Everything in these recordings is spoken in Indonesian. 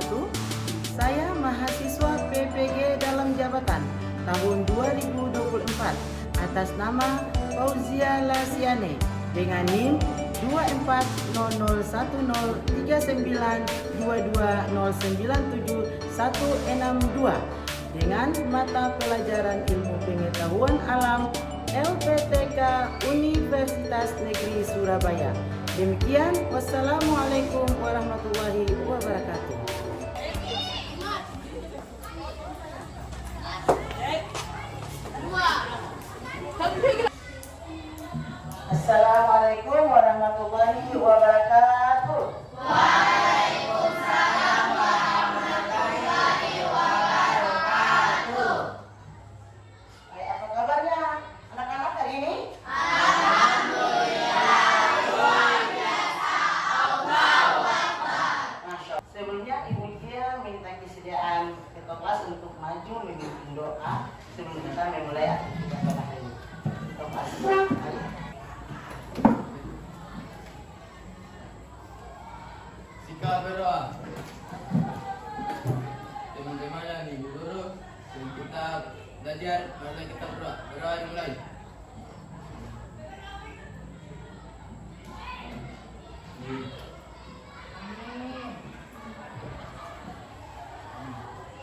wabarakatuh. Saya mahasiswa PPG dalam jabatan tahun 2024 atas nama Fauzia Lasiane dengan NIM 2400192922097162 dengan mata pelajaran ilmu pengetahuan alam LPTK Universitas Negeri Surabaya. Demikian, wassalamualaikum warahmatullahi wabarakatuh. Assalamualaikum warahmatullahi wabarakatuh. Waalaikumsalam warahmatullahi wabarakatuh. Apa kabarnya anak-anak hari ini? Alhamdulillah luar biasa. Allahu Akbar. Masya Allah. Sebelumnya Ibu Gia minta kesediaan ketua kelas untuk maju memimpin doa sebelum kita memulai aktivitas pada hari ini. Ketua kelas, mari. Sikap berdoa. Teman-teman yang ibu guru, sebelum kita belajar, mari kita berdoa. Berdoa mulai.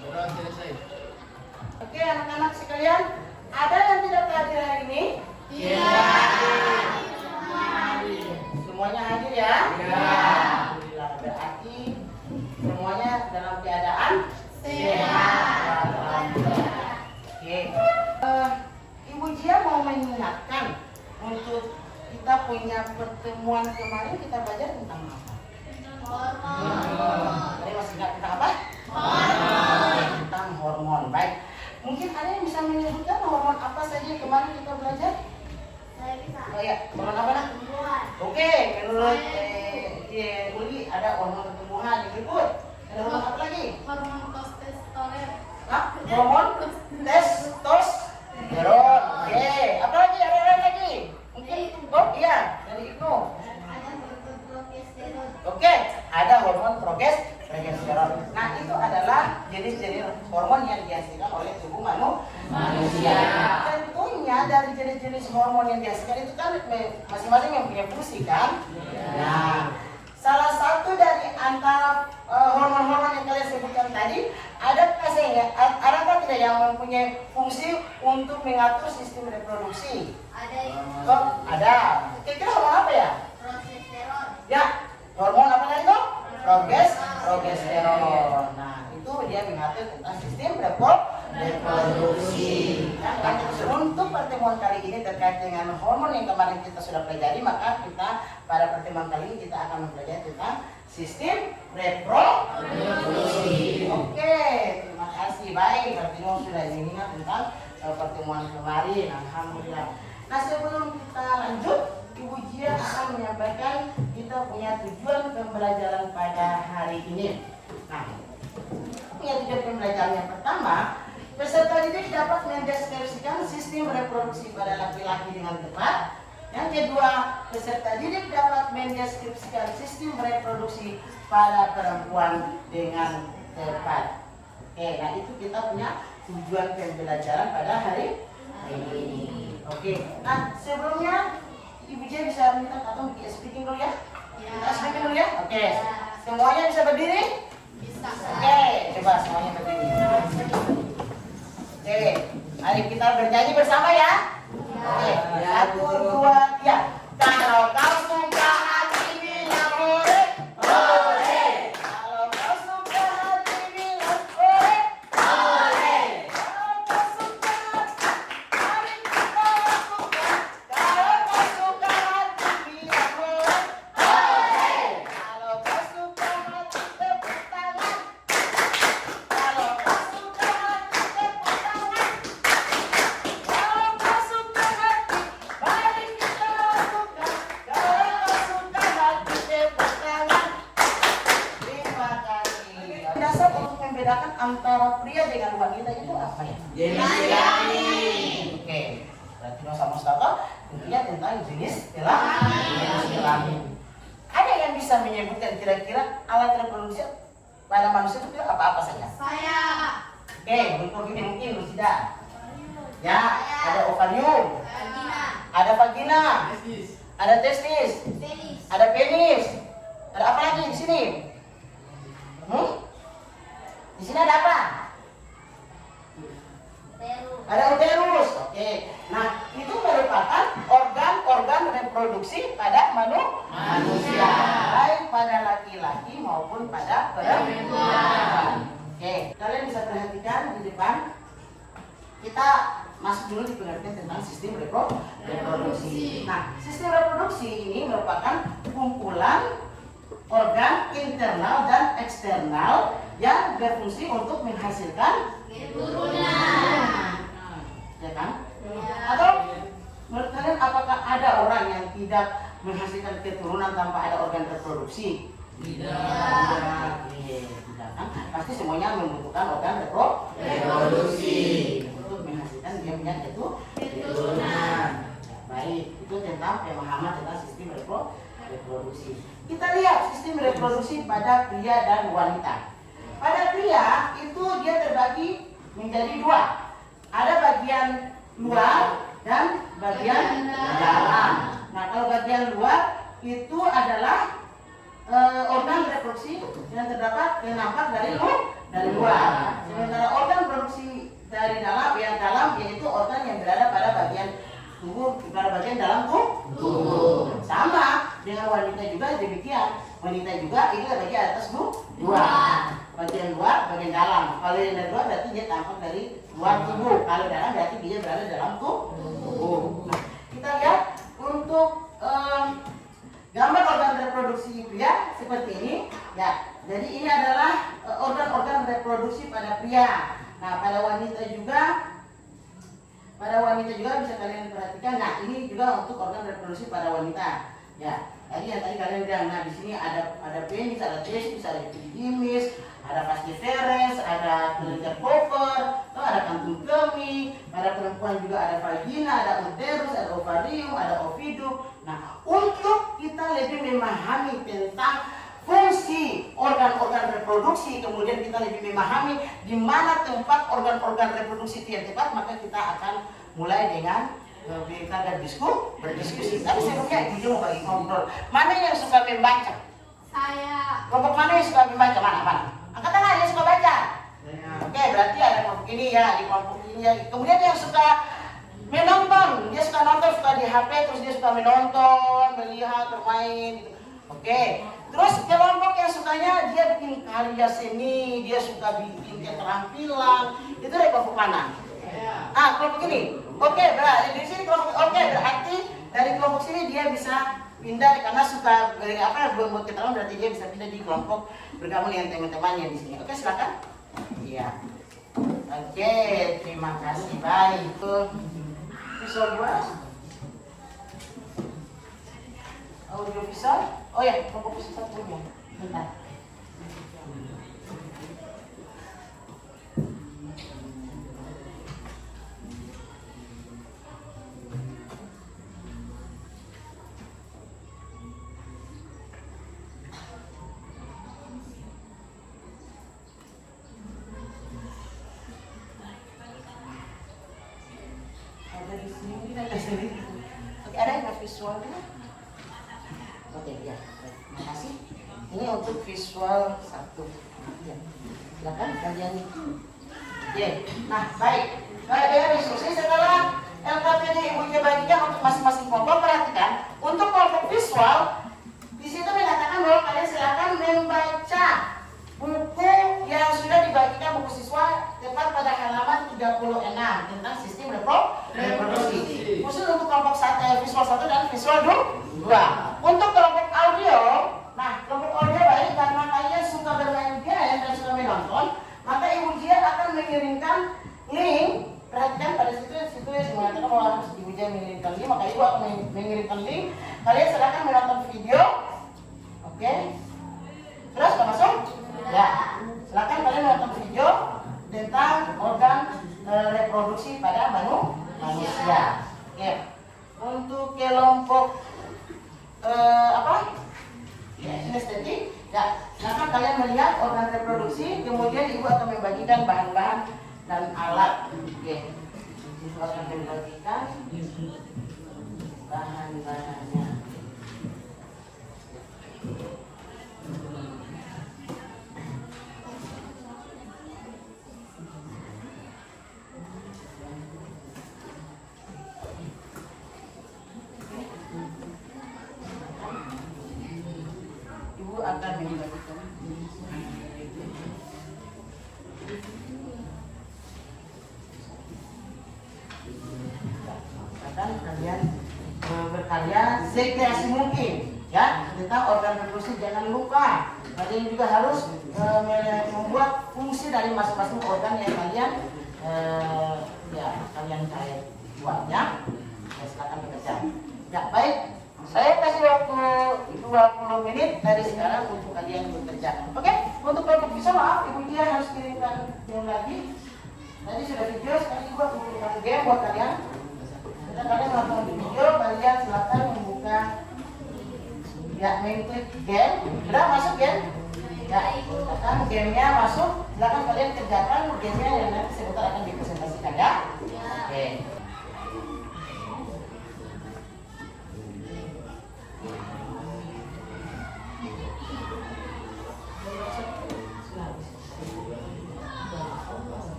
Berdoa selesai. Oke anak-anak sekalian, ada yang tidak hadir hari ini? Semuanya hadir ya? Alhamdulillah, berarti semuanya dalam keadaan Sehat. Alhamdulillah. Oke. Ibu Gia mau mengingatkan untuk kita punya pertemuan kemarin kita belajar tentang apa? Tadi masih ingat tentang apa? Tentang hormon. Baik. Mungkin ada yang bisa menyebutkan hormon apa saja yang kemarin kita belajar? Saya bisa. Oh ya, hormon apa nak? Oke, menurut Uli ada hormon pertumbuhan yang berikut. Ada hormon apa lagi? Hormon testosteron. Hah? Hormon testosteron. Oke, apa lagi? Ada lagi? Mungkin oh iya dari itu. Ada hormon progesteron. Oke, ada hormon progesteron. Nah, itu adalah jenis-jenis hormon yang dihasilkan oleh tubuh manusia. Tentunya dari jenis-jenis hormon yang dihasilkan itu kan masing-masing mempunyai fungsi kan? Nah, salah satu dari antara hormon-hormon yang kalian sebutkan tadi, adakah tidak yang mempunyai fungsi untuk mengatur sistem reproduksi? Ada Oh, ada. Kira-kira hormon apa ya? progesteron. Ya, hormon apa tadi itu? Progesteron. Nah, itu dia mengatur tentang sistem reproduksi. Nah, untuk pertemuan kali ini terkait dengan hormon yang kemarin kita sudah pelajari, maka kita pada pertemuan kali ini kita akan mempelajari tentang sistem reproduksi. Oke, terima kasih. Baik, berarti sudah mengingat tentang pertemuan kemarin. Alhamdulillah. Nah, sebelum kita lanjut, Ibu Gia akan menyampaikan kita punya tujuan pembelajaran pada hari ini. Nah, punya tujuan pembelajaran yang pertama, peserta didik dapat mendeskripsikan sistem reproduksi pada laki-laki dengan tepat. Yang kedua, peserta didik dapat mendeskripsikan sistem reproduksi pada perempuan dengan tepat. Oke, nah itu kita punya tujuan pembelajaran pada hari ini. Oke, nah sebelumnya Ibu Gia bisa minta atau speaking dulu ya? Kita speaking dulu ya? Oke, semuanya bisa berdiri? Bisa. Oke, coba semuanya berdiri. Oke, mari kita bernyanyi bersama ya. Oke, 1, 2, 3. Kalau kau suka hati bilang hore, hore. Kalau kau suka hati bilang hore, hore. Kalau kau suka hati, mari kita lakukan. Kalau kau suka hati bilang hore, hore. Kalau kau suka hati tepuk tangan. Kalau kau suka hati tepuk tangan. Kalau kau suka hati, mari kita lakukan. Kalau kau suka hati tepuk tangan. Terima kasih. Dasar untuk membedakan antara pria dengan wanita itu apa ya? Oke, berarti sama Mustafa tentunya tentang jenis kelamin. Ada yang bisa menyebutkan kira-kira alat reproduksi pada manusia itu apa-apa saja? Saya. Oke, untuk ini mungkin sudah. Ya, ada ovarium, ada vagina, Testis. ada testis, Penis. ada penis, ada apa lagi di sini? Di sini ada apa? Perut. Ada uterus. Oke. Nah, itu merupakan organ-organ reproduksi pada manusia, baik pada laki-laki maupun pada perempuan. Oke, kalian bisa perhatikan di depan. Kita masuk dulu di pengertian tentang sistem reproduksi. Nah, sistem reproduksi ini merupakan kumpulan organ internal dan eksternal yang berfungsi untuk menghasilkan Keturunan. ya kan? Ya. Atau menurut kalian apakah ada orang yang tidak menghasilkan keturunan tanpa ada organ reproduksi? Tidak. Tidak kan? Pasti semuanya membutuhkan organ reproduksi untuk menghasilkan dia punya keturunan. Baik, itu tentang pemahaman tentang sistem reproduksi. Kita lihat sistem reproduksi pada pria dan wanita. Pada pria itu dia terbagi menjadi dua. Ada bagian luar dan bagian dalam. Nah, kalau bagian luar itu adalah organ reproduksi yang terdapat yang nampak dari luar. Sementara organ produksi dari dalam yang dalam yaitu organ yang berada pada bagian tubuh, pada bagian dalam tubuh. Sama dengan wanita juga demikian. Wanita juga ini bagi atas dua. Bagian luar, bagian dalam. Kalau yang dari luar berarti dia tampak dari luar tubuh. Kalau dalam berarti dia berada dalam tubuh. Nah, kita lihat untuk gambar organ reproduksi pria seperti ini. Ya, jadi ini adalah organ-organ reproduksi pada pria. Nah, pada wanita juga bisa kalian perhatikan. Nah, ini juga untuk organ reproduksi pada wanita. Ya, tadi kalian bilang. Nah, di sini ada penis, ada testis, ada epididymis, ada fasciferes, ada kelenjar Popper, ada kantung kemih. Pada perempuan juga ada vagina, ada uterus, ada ovarium, ada ovidum. Nah, untuk kita lebih memahami tentang fungsi organ-organ reproduksi, kemudian kita lebih memahami di mana tempat organ-organ reproduksi itu yang tepat, maka kita akan mulai dengan kita berdiskusi. Tapi sebelumnya Ibu mau bagi ngobrol. Mana yang suka membaca? Saya. Kelompok mana yang suka membaca? Mana? Angkat tangan yang suka baca. Oke, berarti ada kelompok ini ya, di kelompok ini ya. Kemudian yang suka menonton, dia suka nonton, suka di HP, terus dia suka menonton, melihat, bermain gitu. Oke. Terus kelompok yang sukanya dia bikin karya seni, dia suka bikin keterampilan. Itu dari kelompok mana? Ah, kelompok ini. Oke, berarti di sini kelompok. Oke, berarti dari kelompok sini dia bisa pindah karena suka buat keterampilan, berarti dia bisa pindah di kelompok bergabung dengan teman-temannya di sini. Oke, silakan. Iya. Oke, terima kasih. Baik. Visual 2. Audio visual. Oh ya, kelompok visual punya. Bentar. Ada di sini, mungkin ada di sini. Oke, ada yang visualnya? Oke, ya. Baik. Terima kasih. Ini untuk visual 1. Ya. Silakan kalian. Oke. Nah, baik. Baik, dengan diskusi setelah LKPD Ibunya bagikan untuk masing-masing kelompok, perhatikan. Untuk kelompok visual, di situ mengatakan bahwa kalian silakan membaca buku yang sudah dibagikan buku siswa tepat pada halaman 36 tentang sistem reproduksi. Khusus untuk kelompok visual 1 dan visual 2. Untuk kelompok audio, nah kelompok audio baik karena kalian suka bermain game dan suka menonton, maka Ibu Jia akan mengirimkan link. Perhatikan pada situ mengatakan bahwa harus Ibu Jia mengirimkan link, maka Ibu akan mengirimkan link. Kalian silakan menonton video. Oke. Terus sudah masuk? Ya. Silakan kalian menonton video tentang organ reproduksi pada manusia. Oke. Untuk kelompok kinestetik, ya, silakan kalian melihat organ reproduksi, kemudian ibu akan membagikan bahan-bahan dan alat. Oke. Ibu akan membagikan bahan-bahannya. Ibu akan membagikan. Akan kalian berkarya sekreasi mungkin, ya, tentang organ reproduksi. Jangan lupa kalian juga harus membuat fungsi dari masing-masing organ yang kalian kalian buatnya. Ya, silakan bekerja. Ya, baik. Saya kasih waktu 20 menit dari sekarang untuk kalian bekerja. Oke? Untuk kelompok bisa, maaf, Ibu Dia harus kirimkan game lagi. Tadi sudah video, sekarang Ibu akan kirimkan game buat kalian. Setelah kalian melakukan video, kalian silakan membuka, ya, mengklik game. Sudah masuk game? Ya, silakan gamenya masuk. Silakan kalian kerjakan gamenya yang nanti sebentar akan dipresentasikan, ya. Oke.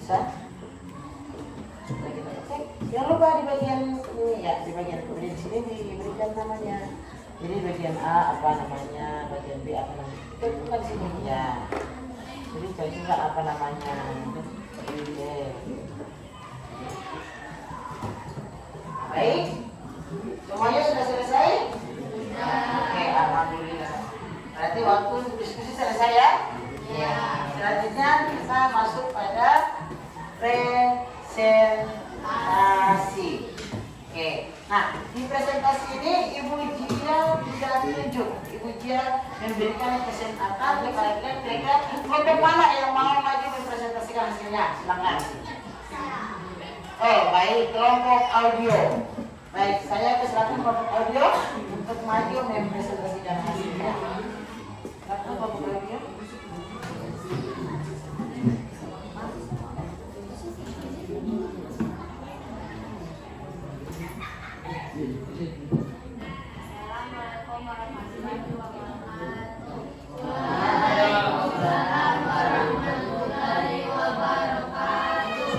Bisa? Sudah kita cek. Jangan lupa di bagian ini, ya, di bagian kemudian di sini diberikan namanya. Jadi bagian A apa namanya, bagian B apa namanya. Tentukan di sini, ya. Jadi cari apa namanya. Oke. Baik. Semuanya sudah selesai? Oke, alhamdulillah. Berarti waktu diskusi selesai, ya? Ya. Selanjutnya kita masuk pada presentasi. Oke. Nah, di presentasi ini Ibu Jia bisa tunjuk. Ibu Jia memberikan kesempatan kepada kalian. Kira-kira kelompok mana yang mau maju mempresentasikan hasilnya? Silakan. Oh, baik, kelompok audio. Baik, saya persilakan kelompok audio untuk maju mempresentasikan hasilnya. Silakan kelompok audio. Assalamualaikum warahmatullahi wabarakatuh. Waalaikumsalam warahmatullahi wabarakatuh.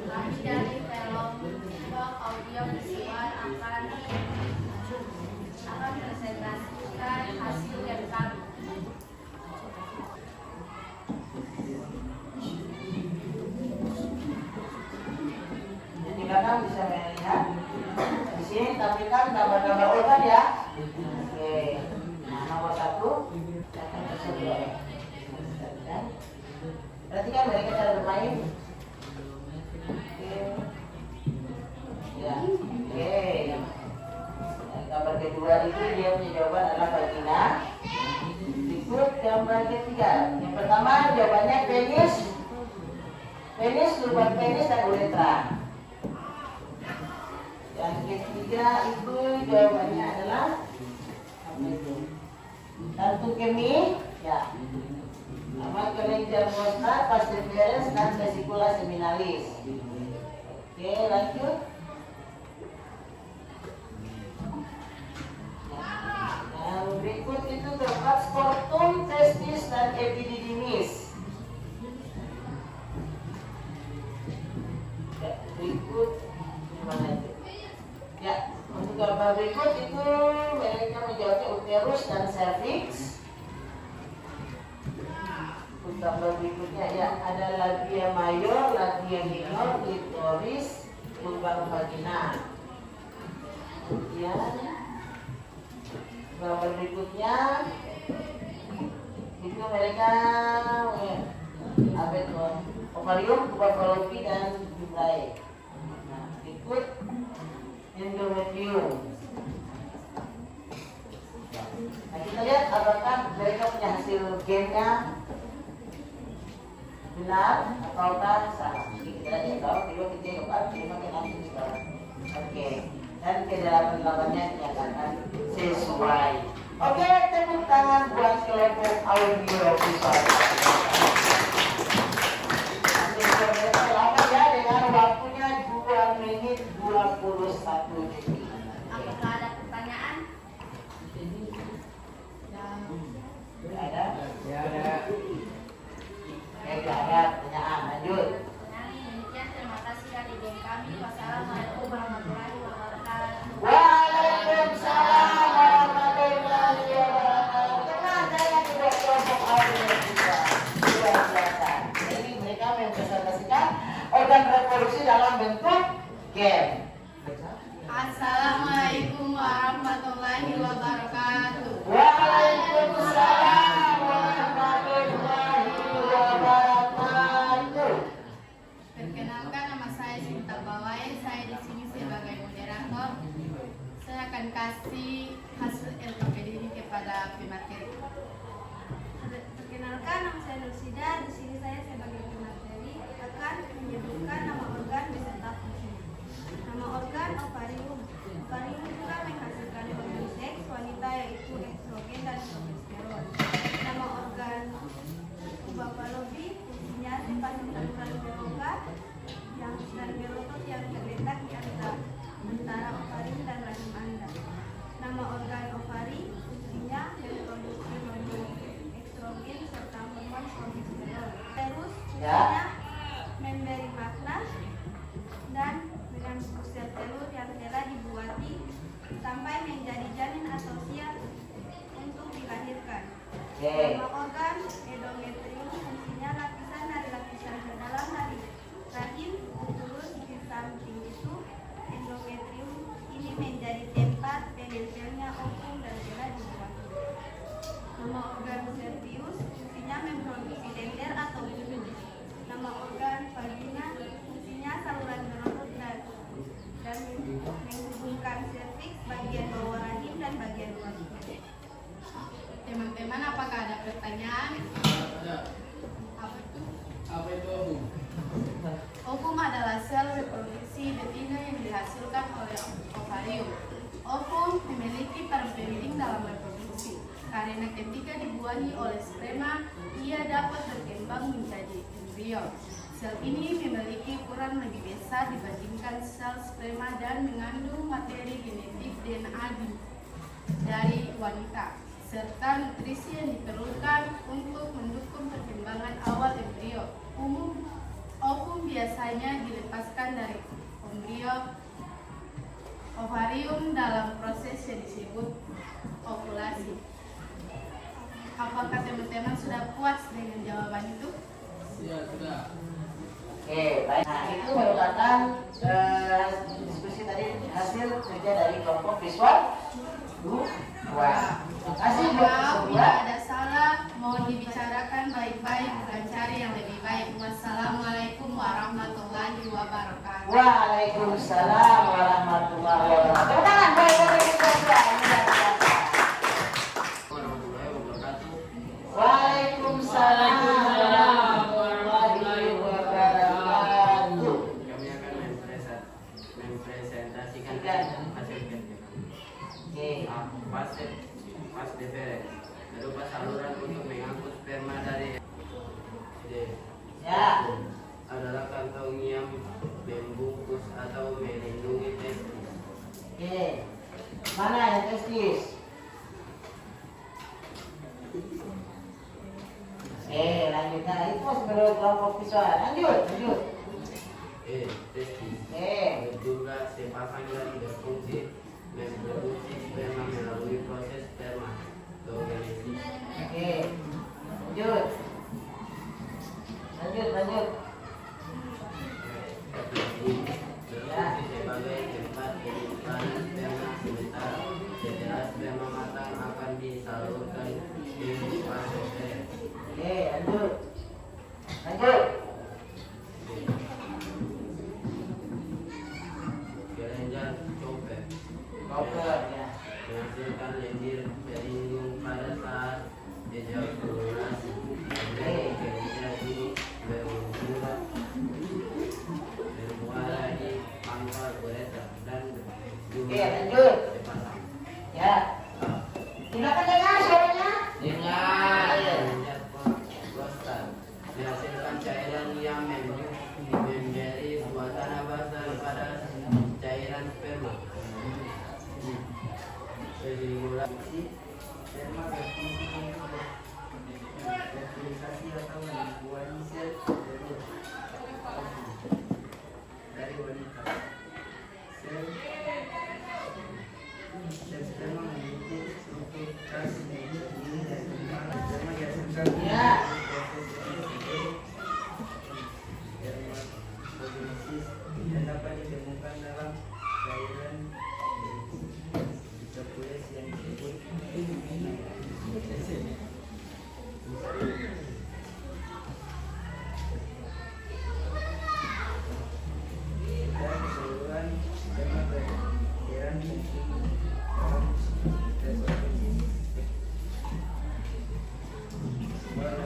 Kami dari kelompok audio visual akan presentasikan hasil yang kami. Di belakang bisa melihat. Di sini tampilkan gambar-gambar organ, ya. Oke. Nah, nomor 1 akan tersebut. Perhatikan mereka cara bermain. Oke. Ya. Oke. Nah, gambar kedua itu dia punya jawaban adalah vagina. Berikut gambar ketiga. Yang pertama jawabannya penis. Penis, lubang penis dan uretra. Yang ketiga itu jawabannya adalah apa itu? Kantung kemih, ya. Nama kelenjar prostat, vas deferens dan vesicula seminalis. Oke, lanjut. Yang berikut itu terdapat scortum, testis dan epididymis. Ya, berikut gimana itu? Ya, untuk gambar berikut itu mereka menjawabnya uterus dan cervix. Untuk gambar berikutnya, ya, ada labia mayor, labia minor, klitoris, lubang vagina. Kemudian gambar berikutnya itu mereka apa itu? Ovarium, tuba fallopi dan vibray. Nah, berikut endometrium. Nah, kita lihat apakah mereka punya hasil gamenya benar ataukah salah? Jadi kita lihat kalau kedua kita coba terima langsung sekarang. Oke. Dan kedalaman lawannya dinyatakan sesuai. Oke, tepuk tangan buat kelompok audio visual. Selamat ya dengan waktunya 2 menit 21 detik. Apakah ada pertanyaan? Ada? Ya ada. Tidak ada pertanyaan. Lanjut. Nah, demikian terima kasih dari geng kami. Wassalamualaikum warahmatullahi wabarakatuh. Waalaikumsalam warahmatullahi wabarakatuh. Tenang, saya tidak kelompok audio visual. Luar biasa. Jadi mereka mempresentasikan organ reproduksi dalam bentuk game. Assalamualaikum warahmatullahi wabarakatuh. Waalaikumsalam warahmatullahi wabarakatuh. Perkenalkan, nama saya Sinta Bawai. Saya di sini sebagai moderator. Saya akan kasih hasil LKPD ini kepada pemateri. Perkenalkan, nama saya Nursida. Di sini saya sebagai pemateri akan menyebutkan nama organ beserta fungsi. Nama organ ovarium. Ovarium juga menghasilkan hormon seks wanita yaitu estrogen dan progesteron. Nama organ tuba fallopi fungsinya sifat saluran berobat yang dan berotot yang terletak di antara ovarium dan rahim Anda. Nama organ ovari fungsinya memproduksi hormon estrogen serta hormon progesteron. Terus fungsinya memberi makna dan mengandung sel telur yang telah dibuati sampai menjadi janin atau siap untuk dilahirkan. Nama organ endometrium fungsinya lapisan dari lapisan terdalam dari rahim terus di samping itu endometrium ini menjadi tempat penempelnya ovum dan telah dibuati. Nama organ cervius fungsinya memproduksi dender atau bulu. Nama organ vagina fungsinya saluran berotot dan menghubungkan serviks bagian bawah rahim dan bagian luar. Teman-teman, apakah ada pertanyaan? Ada. Apa itu? Apa itu ovum? Ovum adalah sel reproduksi betina yang dihasilkan oleh ovarium. Ovum memiliki peran penting dalam reproduksi karena ketika dibuahi oleh sperma, ia dapat berkembang menjadi embrio. Sel ini memiliki ukuran lebih besar dibandingkan sel sperma dan mengandung materi genetik DNA dari wanita, serta nutrisi yang diperlukan untuk mendukung perkembangan awal embrio. Ovum biasanya dilepaskan dari embrio ovarium dalam proses yang disebut ovulasi. Apakah teman-teman sudah puas dengan jawaban itu? Ya sudah. Oke, baik. Nah, itu merupakan diskusi tadi hasil kerja dari kelompok visual 2. Terima kasih buat Maaf, bila semua. ada salah, mohon dibicarakan baik-baik, bukan cari yang lebih baik. Wassalamualaikum warahmatullahi wabarakatuh. Waalaikumsalam warahmatullahi wabarakatuh. Tepuk tangan, baik-baik kita semua. Warahmatullahi wabarakatuh. Waalaikumsalam warahmatullahi wabarakatuh. Kami akan mempresentasikan hasil kerja kami. Oke. Pas deferens berupa saluran untuk mengangkut sperma dari Ya. adalah kantong yang membungkus atau melindungi testis. Oke. Mana yang testis? Lanjutnya itu sebelum kelompok visual. Lanjut. Testis juga sepasang dan berfungsi memproduksi sperma melalui proses spermatogenesis. Oke. Lanjut. Berfungsi sebagai tempat penyimpanan sperma sementara setelah sperma matang akan disalurkan ke fase sel. Oke, lanjut. Kelenjar chopper Ya. menghasilkan lendir pelindung pada saat ejakulasi. Kelenjar ini lanjut. Ya. Gunakan dengar suaranya. Dengar. Dihasilkan cairan yang menjadi suasana basal pada cairan sperma. Stimulasi sperma fertilisasi atau membuat sel dari wanita. Sel sperma memiliki struktur khas ini dari sperma dihasilkan dan dapat ditemukan dalam cairan sekules yang disebut dan keseluruhan sperma bercairan penting dalam reproduksi seksual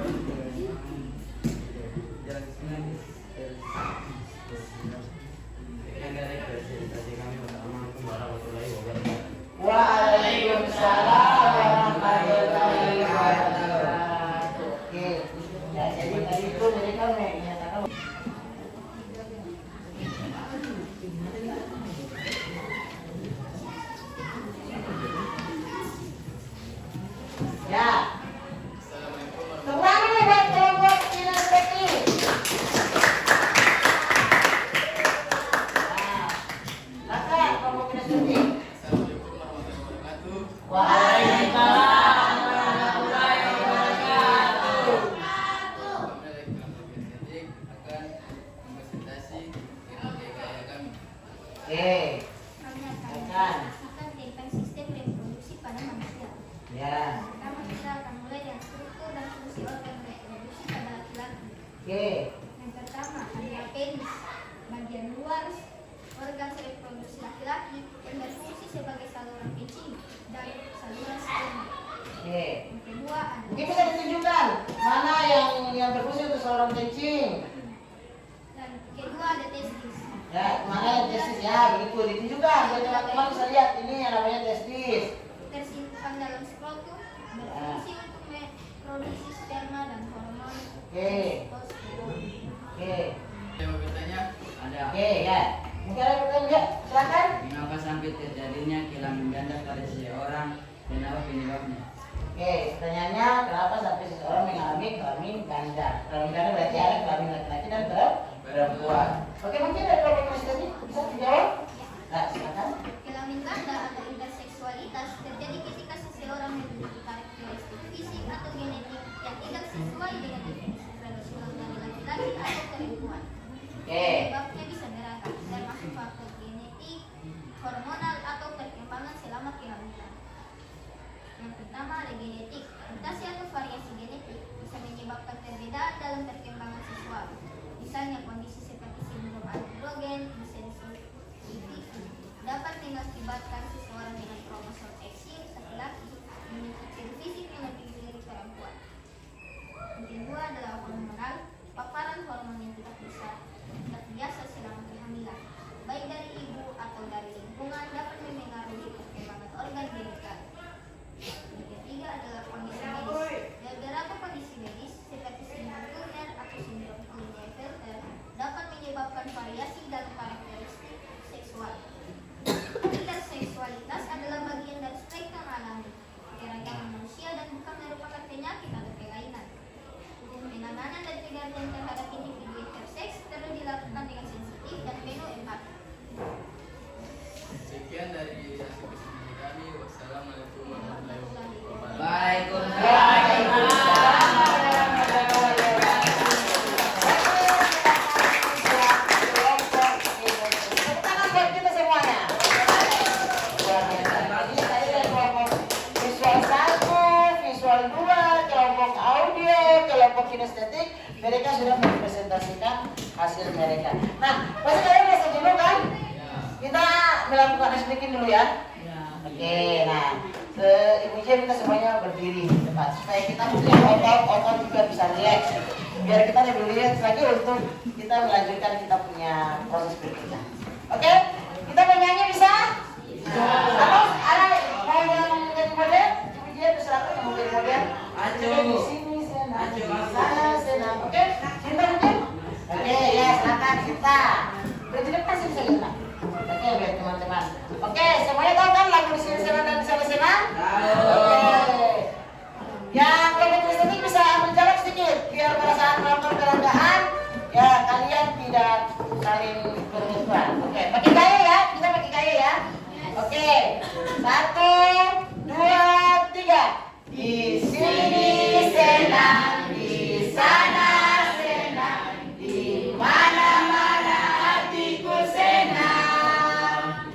dan sekian dari presentasi kami. Wassalamualaikum warahmatullahi wabarakatuh. Waalaikumsalam warahmatullahi wabarakatuh. Oke. Ya, jadi tadi itu mereka menyatakan ya. Kembali buat kelompok kinestetik. Maka kelompok kinestetik. Assalamualaikum warahmatullahi wabarakatuh. Waalaikumsalam warahmatullahi wabarakatuh. Kami dari kelompok estetik akan mempresentasi kinerja gaya kami. Oke. Kami akan Akan. menjelaskan tentang sistem reproduksi pada manusia. Ya. Pertama kita akan mulai dengan struktur dan fungsi organ reproduksi pada laki-laki. Oke. Yang pertama adalah penis, bagian luar organ reproduksi laki-laki yang berfungsi sebagai saluran kencing dan saluran sperma. Oke. Yang kedua adalah Mungkin bisa ditunjukkan mana yang berfungsi untuk saluran kencing. dan kedua ada testis. Ya, mana yang testis ya, begitu ditunjukkan biar teman-teman bisa lihat ini yang namanya testis. Tersimpan dalam skrotum, berfungsi untuk memproduksi sperma dan hormon Oke. testosteron. Oke. Saya mau bertanya, ada Oke, ya. Mungkin ada pertanyaan ya? Silakan. mengapa sampai terjadinya kilang ganda pada seseorang dan apa penyebabnya? Oke, pertanyaannya kenapa sampai seseorang mengalami kelamin ganda? Kelamin ganda berarti ada kelamin laki-laki dan perempuan. Oke, mungkin ada pertanyaan tadi bisa dijawab? Nah, silakan. Kelamin ganda atau interseksualitas terjadi ketika seseorang memiliki karakteristik fisik atau genetik yang tidak sesuai dengan definisi tradisional dari laki-laki atau perempuan. Oke. Penyebabnya bisa beragam, termasuk faktor genetik, hormonal, atau perkembangan selama kehamilan. Yang pertama ada genetik. Mutasi atau variasi genetik bisa menyebabkan perbedaan dalam perkembangan seksual. Misalnya kondisi seperti sindrom androgen, insensitivity dapat mengakibatkan seseorang dengan kromosom X laki-laki memiliki ciri fisik yang lebih mirip perempuan. Yang kedua adalah hormonal. Paparan hormon yang tidak biasa selama kehamilan, baik dari ibu atau dari lingkungan, dapat memengaruhi perkembangan organ genital. Yang ketiga adalah kondisi medis. Beberapa kondisi medis seperti sindrom Turner atau sindrom Klinefelter dapat menyebabkan variasi dalam karakteristik seksual. Interseksualitas adalah bagian dari spektrum alami, keragaman manusia dan bukan merupakan penyakit atau kelainan. Penanganan dan pengertian terhadap individu interseks perlu dilakukan dengan sensitif dan penuh empati. Sekian dari hasil presentasi kami. Wassalamualaikum warahmatullahi wabarakatuh. Waalaikumsalam warahmatullahi wabarakatuh. Tepuk tangan buat kita semuanya. Luar biasa. Jadi tadi dari kelompok visual 1, visual 2, kelompok audio, kelompok kinestetik, mereka sudah mempresentasikan hasil mereka. Nah, pasti kalian merasa jenuh kan? Kita melakukan sedikit dulu ya. Oke, nah Ibu Jen kita semuanya berdiri di depan supaya kita punya otot juga bisa relax. Biar kita lebih relax lagi untuk kita melanjutkan kita punya proses berikutnya. Oke, kita bernyanyi bisa? Atau ada mau yang jadi model? Ibu dia terserah yang mau jadi model. Aco. Di sini senang, di Aco, sana senang. Oke, Cinta mungkin? Oke, ya silakan Cinta. Berarti kasih bisa lihat. Oke, biar teman-teman. Oke, semuanya tahu kan lagu di sini senang dan di sana senang? Oke. Yang kelompok estetik bisa ambil jarak sedikit biar pada saat melakukan peragaan ya kalian tidak saling bermusuhan. Oke, pakai gaya ya, kita pakai gaya ya. Oke, 1, 2, 3. Di sini senang, di sana senang, di mana-mana hatiku senang.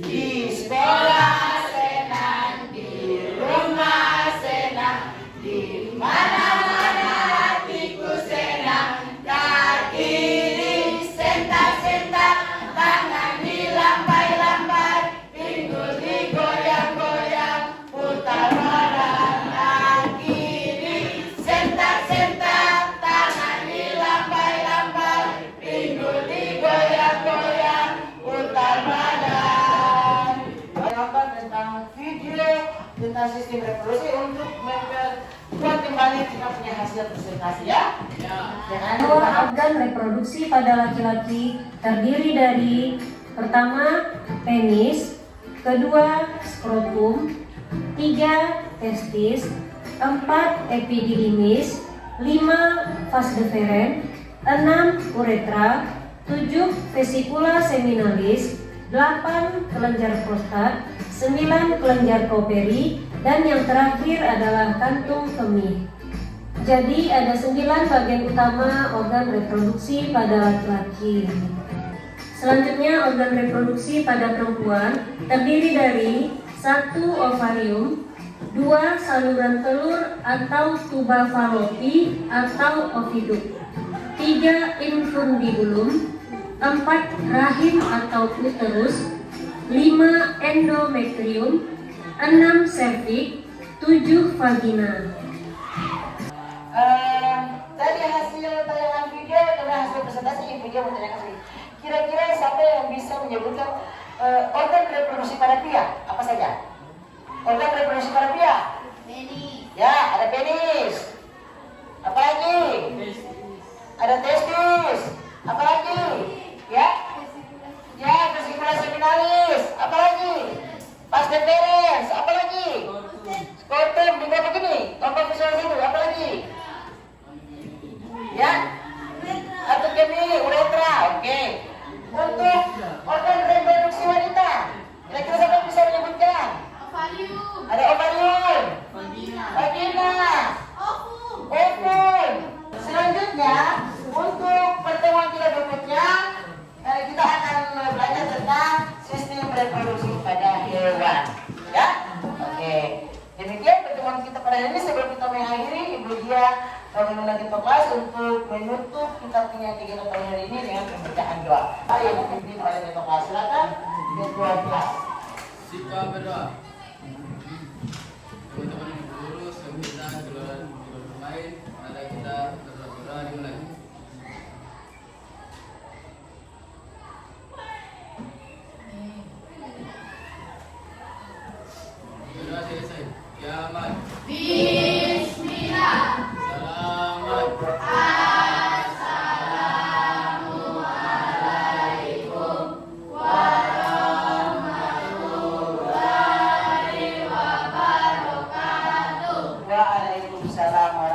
Di sekolah senang, di rumah senang, di mana-mana hatiku senang. Kaki disentak-sentak, tangan dilambai-lambai, pinggul digoyang-goyang, putar badan. Kaki disentak-sentak, tangan dilambai-lambai, pinggul digoyang-goyang, putar badan. Apa tentang video tentang sistem reproduksi untuk membuat kembali kita punya hasil presentasi ya. Jangan Bahwa lupa. organ reproduksi pada laki-laki terdiri dari pertama penis, kedua skrotum, 3 testis, 4 epididymis, 5 vas deferens, 6 uretra, 7 vesicula seminalis, 8 kelenjar prostat, 9 kelenjar koperi, dan yang terakhir adalah kantung kemih. Jadi ada 9 bagian utama organ reproduksi pada laki-laki. Selanjutnya organ reproduksi pada perempuan terdiri dari 1 ovarium, 2 saluran telur atau tuba fallopi atau oviduk, 3 infundibulum, 4 rahim atau uterus, 5 endometrium, 6 cervix, 7 vagina. Tadi hasil tayangan video dan hasil presentasi video mau tanyakan sedikit. Kira-kira siapa yang bisa menyebutkan organ reproduksi pada pria? Apa saja? Organ reproduksi pada pria? Penis. Ya, ada penis. Apa lagi? Ada testis. Apa lagi? Ya? Ya, vesicula seminalis. Apa lagi? Vas deferens. Apa lagi? Skrotum. Tinggal begini. Tombol visual itu. Apa lagi? Ya? Atau kemih, uretra. Oke. Untuk organ reproduksi wanita, kira-kira siapa yang bisa menyebutkan? Ovarium. Ada ovarium, vagina, ovum. Selanjutnya, untuk pertemuan kita berikutnya, kita akan belajar tentang sistem reproduksi pada hewan. Ya? Oke. Demikian pertemuan kita pada hari ini. Sebelum kita mengakhiri, Ibu Dia bagaimana kita kelas untuk menutup kita punya kegiatan pada hari ini dengan pembacaan doa. Yang dipimpin oleh ketua kelas. Silakan ketua kelas. Sika berdoa. Teman-teman guru sebelum kita keluar bermain, mari kita berdoa dimulai. Berdoa selesai. Kiamat. Bismillah. Selamat. Assalamualaikum warahmatullahi wabarakatuh. Waalaikumsalam warahmatullahi